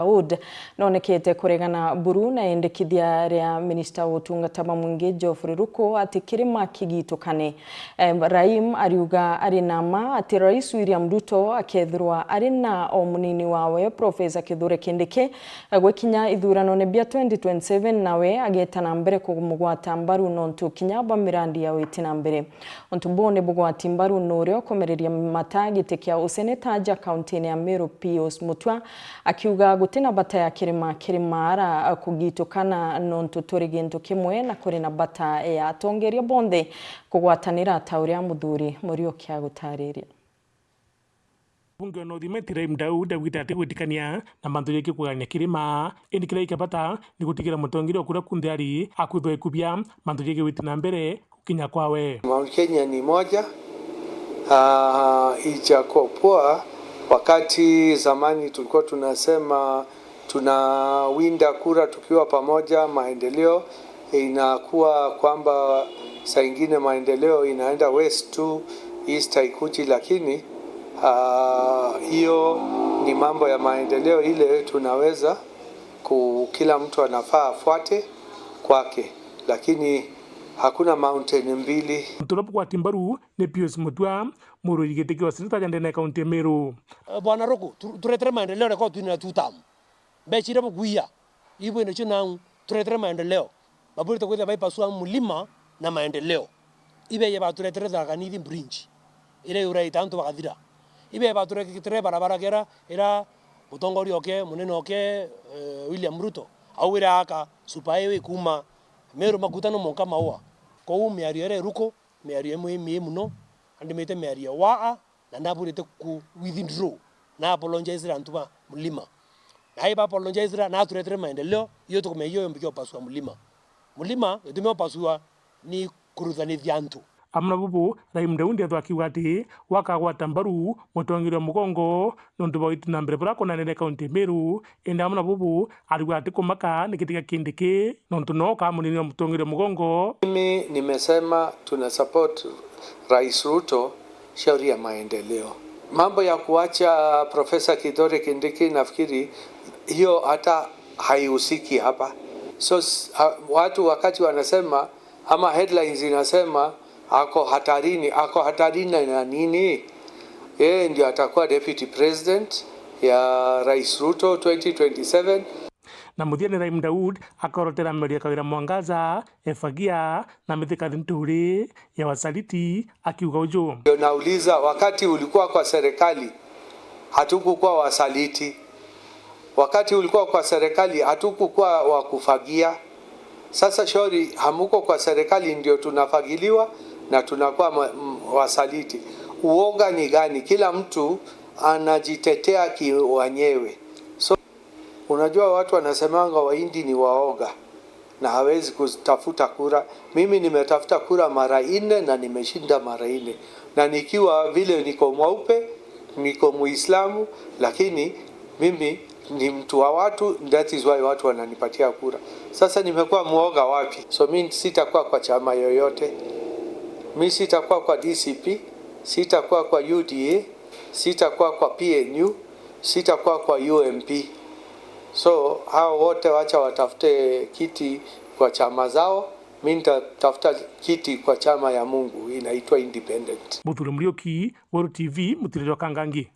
Daud nonekete kuregana buru na endekithia ria minista utungata mungi Geoffrey Ruku ati kirima kigitukane. Raim ariuga ari nama ati Rais William Ruto akethirwa ari na omunini wawe Professor Kithure Kindiki gwekinya ithurano ne bia 2027 nawe agetana mbere kumugwata mbaru nontu kinya bamirandi ya witina mbere. Ontubone bugwati mbaru norio komereria matagi tekia useneta ja county ya Meru Pius Mutwa akiuga tena bata ya kirima ara kugitukana nontu turi gintu kimwe na kuri na bata ya tongeria bonde kugwatanira tauria muthuri Murioki agutariria. Bunge no dimetire Daud agwita gwitikania na mantu yake kugania kirima endikira ikabata ni gutigira mutongiro kura kundiari akuthwe kubia mantu yake witina mbere kukinya kwawe. Mount Kenya ni moja ijakopoa. Wakati zamani tulikuwa tunasema tunawinda kura tukiwa pamoja, maendeleo inakuwa kwamba saa ingine maendeleo inaenda west to east haikuji, lakini hiyo ni mambo ya maendeleo ile tunaweza kila mtu anafaa afuate kwake, lakini hakuna mountain mbili. Tunapo kwa timbaru ne Pius Mutwa muru yigeteke wa sita jande na kaunti Meru. Bwana Ruku turetere maendeleo na kwa tuna tutam. Bechira bukuia. Ibo ino chuna turetere maendeleo. Baburi takwenda bypasswa mulima na maendeleo. Ibe yeba turetere za kanidi bridge. Ile urai tanto bakadira. Ibe ba turetere barabara kera era mutongori oke munene oke William Ruto. Awira aka supaewe kuma Meru makutano monka maua. Ko meario ere Ruko meario mwe muno andimete meario waa na ndabulete ku withdraw na apologize rantuba mulima na iba apologize na turetere maendeleo hiyo tukumeyo mbikio paswa mulima etumeo paswa ni kurudhani vyantu amna bubu Raim Daud atwakiuga ati wakagwata mbaru mutongiro mugongo nontu boitina mbere bura konanene kaunti Meru enda amna bubu ariuga ati kumaka nikitiga Kindiki nontu no kamunini wa mutongiro mugongo. Mimi nimesema tuna support Rais Ruto shauri ya maendeleo. Mambo ya kuacha Professor Kithure Kindiki nafikiri hiyo hata haihusiki hapa. So watu wakati wanasema ama headlines inasema ako hatarini na nini? Yeye ndio atakuwa deputy president ya Rais Ruto 2027. Na muthiani Raim Daud akorotera meria kawira mwangaza efagia na mithika nturi ya wasaliti akiuga ujo. Ndio nauliza, wakati ulikuwa kwa serikali hatukukuwa wasaliti. Wakati ulikuwa kwa serikali hatukukuwa wa kufagia. Sasa shauri hamuko kwa serikali ndio tunafagiliwa na tunakuwa wasaliti. Uoga ni gani? Kila mtu anajitetea kiwanyewe. So unajua watu wanasemanga Wahindi ni waoga na hawezi kutafuta kura. Mimi nimetafuta kura mara 4 na nimeshinda mara 4. Na nikiwa vile niko mweupe, niko Muislamu, lakini mimi ni mtu wa watu, that is why watu wananipatia kura. Sasa nimekuwa muoga wapi? So mimi sitakuwa kwa chama yoyote. Mimi sitakuwa kwa DCP, sitakuwa kwa UDA, sitakuwa kwa PNU, sitakuwa kwa UMP. So hao wote wacha watafute kiti kwa chama zao, mimi nitatafuta kiti kwa chama ya Mungu inaitwa independent. Muthure Murioki, World TV, Mutiriro Kangangi.